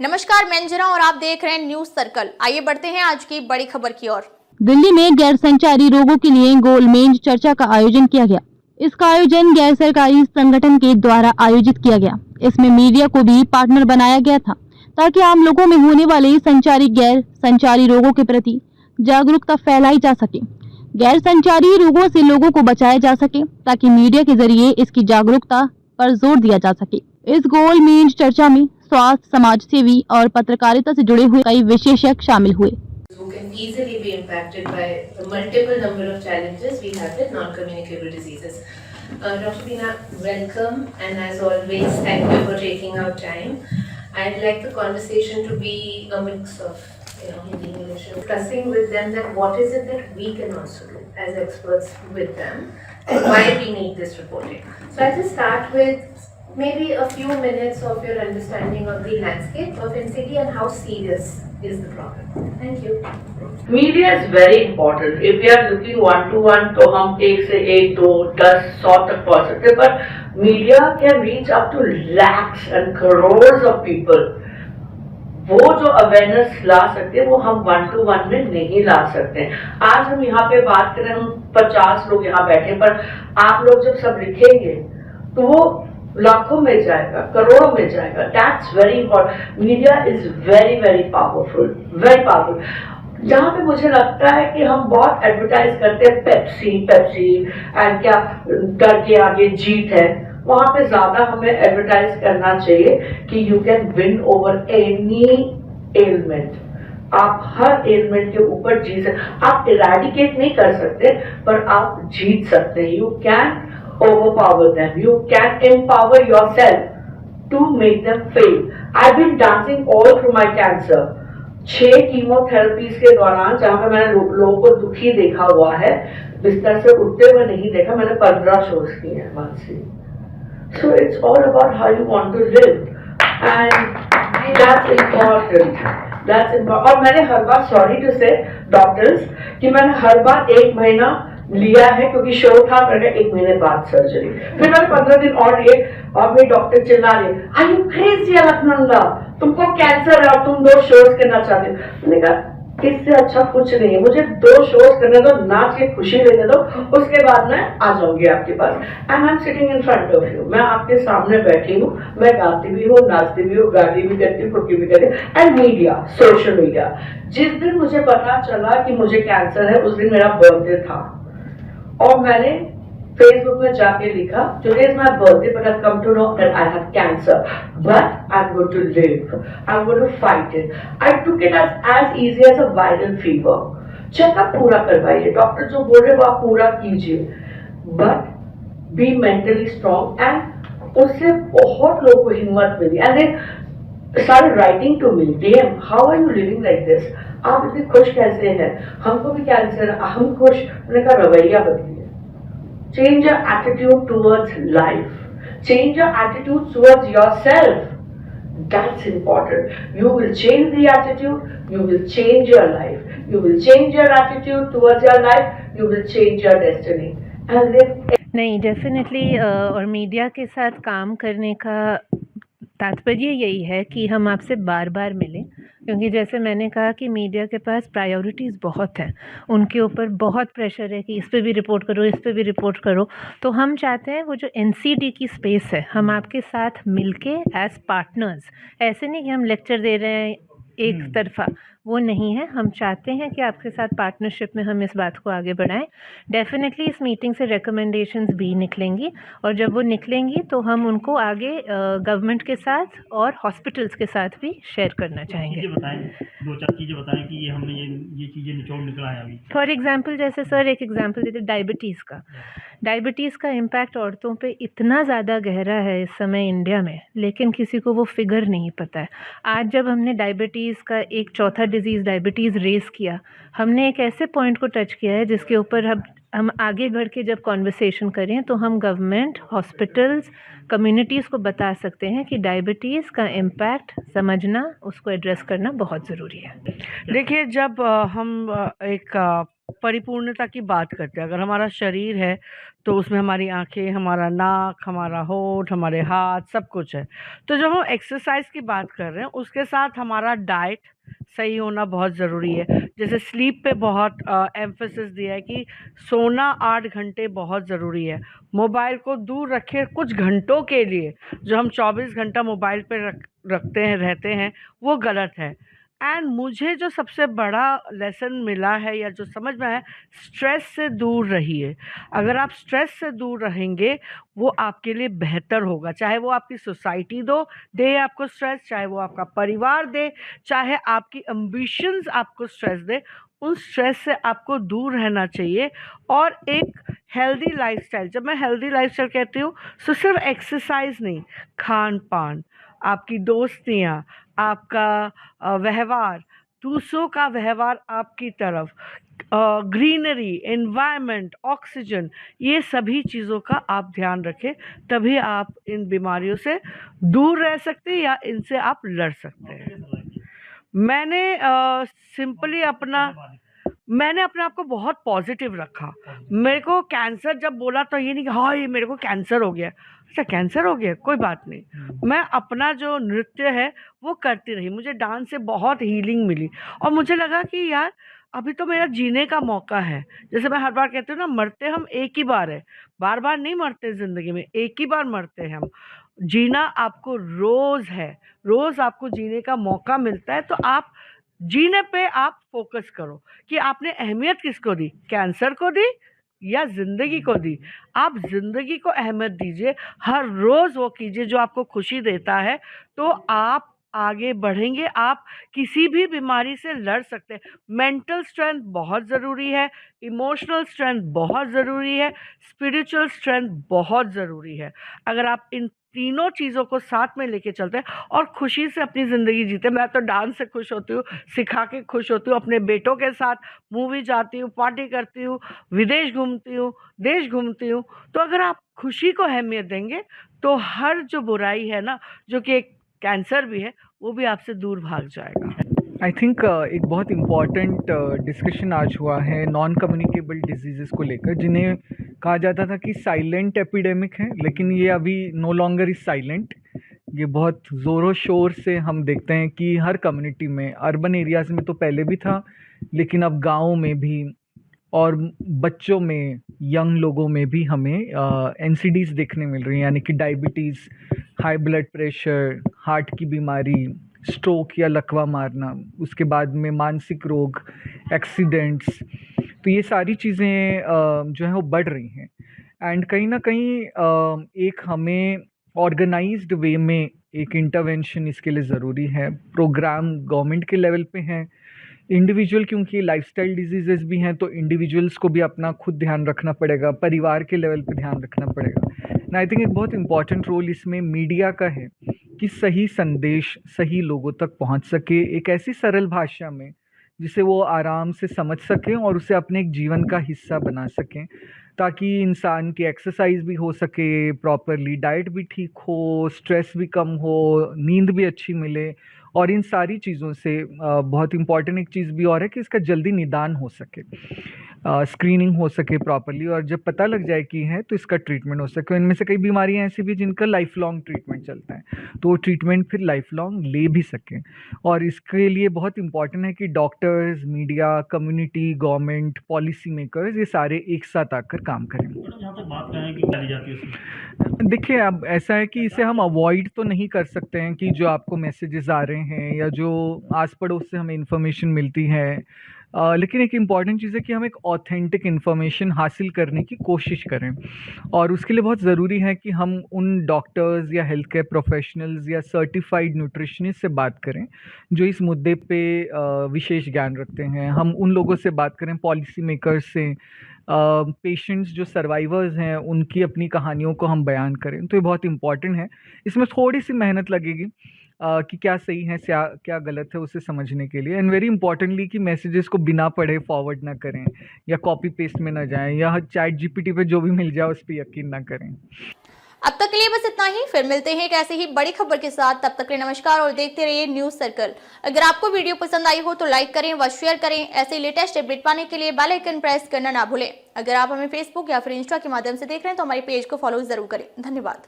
नमस्कार, मैं अंजना और आप देख रहे हैं न्यूज सर्कल। आइए बढ़ते हैं आज की बड़ी खबर की ओर। दिल्ली में गैर संचारी रोगों के लिए गोलमेज चर्चा का आयोजन किया गया। इसका आयोजन गैर सरकारी संगठन के द्वारा आयोजित किया गया। इसमें मीडिया को भी पार्टनर बनाया गया था ताकि आम लोगों में होने वाले संचारी गैर संचारी रोगों के प्रति जागरूकता फैलाई जा सके, गैर संचारी रोगों से लोगों को बचाया जा सके ताकि मीडिया के जरिए इसकी जागरूकता पर जोर दिया जा सके। इस गोलमेज चर्चा में स्वास्थ्य, समाज सेवी और पत्रकारिता से जुड़े हुए कई विशेषज्ञ शामिल हुए। who can easily be impacted by the multiple number of challenges we have with non-communicable diseases. Dr. Beena, welcome, and as always, thank you for taking our time. I'd like the conversation to be a mix of, Hindi, English, discussing with them that what is it that we can also do as experts with them, and why we need this reporting. So I'll just start with maybe a few minutes of your understanding of the landscape of NCD and how serious is the problem. Thank you. Media is very important. If we are looking one to one तो हम 1 से 1, 2, 10, 100 तक पहुंच सकते हैं, पर media can reach up to lakhs and crore of people. वो जो अवेयरनेस ला सकते हैं वो हम 1 to 1 में नहीं ला सकते। आज हम यहाँ पे बात करें, हम 50 लोग यहाँ बैठे, पर आप लोग जब सब लिखेंगे तो वो लाखों में जाएगा, करोड़ों में जाएगा। That's very important. Media is very very powerful, very powerful. जहाँ पे मुझे लगता है कि हम बहुत एडवर्टाइज करते हैं पेप्सी एंड क्या डर के आगे जीत है, वहां पे ज्यादा हमें एडवर्टाइज करना चाहिए कि you can win over any element. आप हर एलिमेंट के ऊपर जीत सकते। आप इरेडिकेट नहीं कर सकते, पर आप जीत सकते हैं। You can overpower them. You can empower yourself to make them fail. I've been dancing all through my cancer. 6 chemotherapies के दौरान, जहां पे मैंने लोगों को दुखी देखा हुआ है, बिस्तर से उठते हुए नहीं देखा, मैंने 15 शोज किए हैं Mansi. So it's all about how you want to live, and that's important. That's important. और मैंने हर बार, sorry to say डॉक्टर्स, कि मैंने हर बार 1 महीना लिया है क्योंकि शो था, मैंने 1 महीने बाद सर्जरी, फिर मैंने 15 दिन और लिए, और मेरे डॉक्टर चिल्ला रहे, आर यू क्रेजी अलकनंदा, तुमको कैंसर है और तुम 2 शोज करना चाहते हो। मैंने कहा इससे अच्छा कुछ नहीं है, मुझे 2 शोज करने दो, नाच के खुशी लेने दो, उसके बाद मैं आ जाऊंगी आपके पास। And I am sitting in front of you, मैं आपके सामने बैठी हूँ, मैं गाती भी हूँ, नाचती भी हूँ, गाली भी करती हूँ, फुटकी भी करती हूँ। एंड मीडिया, सोशल मीडिया, जिस दिन मुझे पता चला कि मुझे कैंसर है, उस दिन मेरा बर्थडे था, और मैंने फेसबुक में जाके लिखा, today is my birthday but I come to know that I have cancer, but I am going to live, I am going to fight it. I took it as easy as a viral fever. Checkup पूरा करवाइए, doctor जो बोल रहे वो आप पूरा कीजिए, but be mentally strong. And उससे बहुत लोगों को हिम्मत मिली, and they started writing to me, DM, how are you living like this? आप इतने खुश कैसे हैं? हमको भी कैंसर, हम खुश। मैंने कहा रवैया बदलिए, change your attitude towards life, change your attitude towards yourself. That's important. You will change the attitude, you will change your life. You will change your attitude towards your life, you will change your destiny. And live. नहीं, definitely और media के साथ काम करने का तात्पर्य यही है कि हम आपसे बार बार मिलें, क्योंकि जैसे मैंने कहा कि मीडिया के पास प्रायोरिटीज़ बहुत हैं, उनके ऊपर बहुत प्रेशर है कि इस पे भी रिपोर्ट करो, इस पे भी रिपोर्ट करो। तो हम चाहते हैं वो जो एनसीडी की स्पेस है, हम आपके साथ मिलके एज पार्टनर्स, ऐसे नहीं कि हम लेक्चर दे रहे हैं एक तरफा, वो नहीं है। हम चाहते हैं कि आपके साथ पार्टनरशिप में हम इस बात को आगे बढ़ाएं। डेफिनेटली इस मीटिंग से रिकमेंडेशंस भी निकलेंगी, और जब वो निकलेंगी तो हम उनको आगे गवर्नमेंट के साथ और हॉस्पिटल्स के साथ भी शेयर करना चाहेंगे। 2-4 चीज़ें बताएं कि ये हमने ये चीज़ें निचोड़ निकला है अभी। फॉर एग्जांपल, जैसे सर एक एग्जांपल देते, डायबिटीज़ का इम्पैक्ट औरतों पे इतना ज़्यादा गहरा है इस समय इंडिया में, लेकिन किसी को वो फिगर नहीं पता है। आज जब हमने डायबिटीज़ का एक चौथा डिजीज़ डायबिटीज़ रेस किया, हमने एक ऐसे पॉइंट को टच किया है जिसके ऊपर हम आगे बढ़ के जब कॉन्वर्सेशन करें तो हम गवर्नमेंट, हॉस्पिटल्स, कम्युनिटीज़ को बता सकते हैं कि डायबिटीज़ का इम्पैक्ट समझना, उसको एड्रेस करना बहुत ज़रूरी है। देखिए, जब हम एक परिपूर्णता की बात करते हैं, अगर हमारा शरीर है तो उसमें हमारी आंखें, हमारा नाक, हमारा होंठ, हमारे हाथ, सब कुछ है। तो जब हम एक्सरसाइज की बात कर रहे हैं, उसके साथ हमारा डाइट सही होना बहुत ज़रूरी है। जैसे स्लीप पे बहुत एम्फेसिस दिया है कि सोना 8 घंटे बहुत ज़रूरी है। मोबाइल को दूर रखें कुछ घंटों के लिए। जो हम 24 घंटा मोबाइल पे रखते हैं, रहते हैं, वो गलत है। एंड मुझे जो सबसे बड़ा लेसन मिला है या जो समझ में आया, स्ट्रेस से दूर रहिए। अगर आप स्ट्रेस से दूर रहेंगे, वो आपके लिए बेहतर होगा। चाहे वो आपकी सोसाइटी दे आपको स्ट्रेस, चाहे वो आपका परिवार दे, चाहे आपकी एम्बिशंस आपको स्ट्रेस दे, उन स्ट्रेस से आपको दूर रहना चाहिए। और एक हेल्दी लाइफस्टाइल, जब मैं हेल्दी लाइफस्टाइल कहती हूँ तो सिर्फ एक्सरसाइज नहीं, खान पान, आपकी दोस्तियाँ, आपका व्यवहार, दूसरों का व्यवहार आपकी तरफ, ग्रीनरी, एनवायरनमेंट, ऑक्सीजन, ये सभी चीज़ों का आप ध्यान रखें। तभी आप इन बीमारियों से दूर रह सकते हैं या इनसे आप लड़ सकते हैं। मैंने सिंपली मैंने अपने आप को बहुत पॉजिटिव रखा। मेरे को कैंसर जब बोला तो ये नहीं कि हाँ ये मेरे को कैंसर हो गया। अच्छा, कैंसर हो गया, कोई बात नहीं। मैं अपना जो नृत्य है वो करती रही। मुझे डांस से बहुत हीलिंग मिली और मुझे लगा कि यार अभी तो मेरा जीने का मौका है। जैसे मैं हर बार कहती हूँ ना, मरते हम एक ही बार है, बार बार नहीं मरते ज़िंदगी में, एक ही बार मरते हैं हम। जीना आपको रोज़ है, रोज़ आपको जीने का मौका मिलता है। तो आप जीने पे आप फोकस करो कि आपने अहमियत किसको दी, कैंसर को दी या ज़िंदगी को दी। आप ज़िंदगी को अहमियत दीजिए, हर रोज़ वो कीजिए जो आपको खुशी देता है, तो आप आगे बढ़ेंगे, आप किसी भी बीमारी से लड़ सकते हैं। मेंटल स्ट्रेंथ बहुत ज़रूरी है, इमोशनल स्ट्रेंथ बहुत ज़रूरी है, स्पिरिचुअल स्ट्रेंथ बहुत ज़रूरी है। अगर आप इन तीनों चीज़ों को साथ में लेके चलते हैं और खुशी से अपनी ज़िंदगी जीते। मैं तो डांस से खुश होती हूँ, सिखा के खुश होती हूँ, अपने बेटों के साथ मूवी जाती हूँ, पार्टी करती हूँ, विदेश घूमती हूँ, देश घूमती हूँ। तो अगर आप खुशी को अहमियत देंगे तो हर जो बुराई है ना, जो कि एक कैंसर भी है, वो भी आपसे दूर भाग जाएगा। आई थिंक एक बहुत इम्पॉर्टेंट डिस्कशन आज हुआ है नॉन कम्युनिकेबल डिजीज़ेस को लेकर, जिन्हें कहा जाता था कि साइलेंट एपिडेमिक है, लेकिन ये अभी नो लॉन्गर इज साइलेंट। ये बहुत ज़ोरों शोर से हम देखते हैं कि हर कम्युनिटी में, अर्बन एरियाज़ में तो पहले भी था, लेकिन अब गाँव में भी और बच्चों में, यंग लोगों में भी हमें एनसीडीज़ देखने मिल रही हैं, यानी कि diabetes, high blood pressure, heart की बीमारी, स्ट्रोक या लकवा मारना, उसके बाद में मानसिक रोग, एक्सीडेंट्स। तो ये सारी चीज़ें जो हैं वो बढ़ रही हैं। एंड कहीं ना कहीं एक हमें ऑर्गेनाइज्ड वे में एक इंटरवेंशन इसके लिए ज़रूरी है। प्रोग्राम गवर्नमेंट के लेवल पे हैं, इंडिविजुअल, क्योंकि लाइफस्टाइल डिजीज़ेस भी हैं तो इंडिविजुअल्स को भी अपना खुद ध्यान रखना पड़ेगा, परिवार के लेवल पे ध्यान रखना पड़ेगा। आई थिंक एक बहुत इंपॉर्टेंट रोल इसमें मीडिया का है कि सही संदेश सही लोगों तक पहुंच सके, एक ऐसी सरल भाषा में जिसे वो आराम से समझ सकें और उसे अपने एक जीवन का हिस्सा बना सकें, ताकि इंसान की एक्सरसाइज भी हो सके प्रॉपरली, डाइट भी ठीक हो, स्ट्रेस भी कम हो, नींद भी अच्छी मिले। और इन सारी चीज़ों से बहुत इम्पॉर्टेंट एक चीज़ भी और है कि इसका जल्दी निदान हो सके, स्क्रीनिंग हो सके प्रॉपरली, और जब पता लग जाए कि है तो इसका ट्रीटमेंट हो सके। इनमें से कई बीमारियां ऐसी भी जिनका लाइफ लॉन्ग ट्रीटमेंट चलता है, तो वो ट्रीटमेंट फिर लाइफ लॉन्ग ले भी सकें। और इसके लिए बहुत इंपॉर्टेंट है कि doctors, media, community, government, policy makers, ये सारे एक साथ आकर काम करें। जहाँ तक बात करें कि डाली जाती है उसमें, देखिए, अब ऐसा है कि इसे हम अवॉइड तो नहीं कर सकते हैं कि जो आपको मैसेजेस आ रहे हैं या जो आस पड़ोस से हमें इन्फॉर्मेशन मिलती है, लेकिन एक इम्पॉर्टेंट चीज़ है कि हम एक ऑथेंटिक इन्फॉर्मेशन हासिल करने की कोशिश करें। और उसके लिए बहुत ज़रूरी है कि हम उन डॉक्टर्स या हेल्थ केयर प्रोफेशनल्स या सर्टिफाइड न्यूट्रिशनिस्ट से बात करें जो इस मुद्दे पे विशेष ज्ञान रखते हैं। हम उन लोगों से बात करें, पॉलिसी मेकर्स से, पेशेंट्स जो सर्वाइवर्स हैं उनकी अपनी कहानियों को हम बयान करें। तो ये बहुत इम्पॉर्टेंट है। इसमें थोड़ी सी मेहनत लगेगी कि क्या सही है क्या गलत है उसे समझने के लिए। एंड वेरी इंपॉर्टेंटली कि मैसेजेस को बिना पढ़े फॉरवर्ड ना करें या कॉपी पेस्ट में ना जाएं या चैट जीपीटी पे जो भी मिल जाए उस पर यकीन ना करें। अब तक के लिए बस इतना ही, फिर मिलते हैं एक ऐसी ही बड़ी खबर के साथ। तब तक के लिए नमस्कार और देखते रहिए न्यूज सर्कल। अगर आपको वीडियो पसंद आई हो तो लाइक करें व शेयर करें। ऐसे लेटेस्ट अपडेट पाने के लिए बेल आइकन प्रेस करना ना भूलें। अगर आप हमें फेसबुक या फिर इंस्टा के माध्यम से देख रहे हैं तो हमारे पेज को फॉलो जरूर करें। धन्यवाद।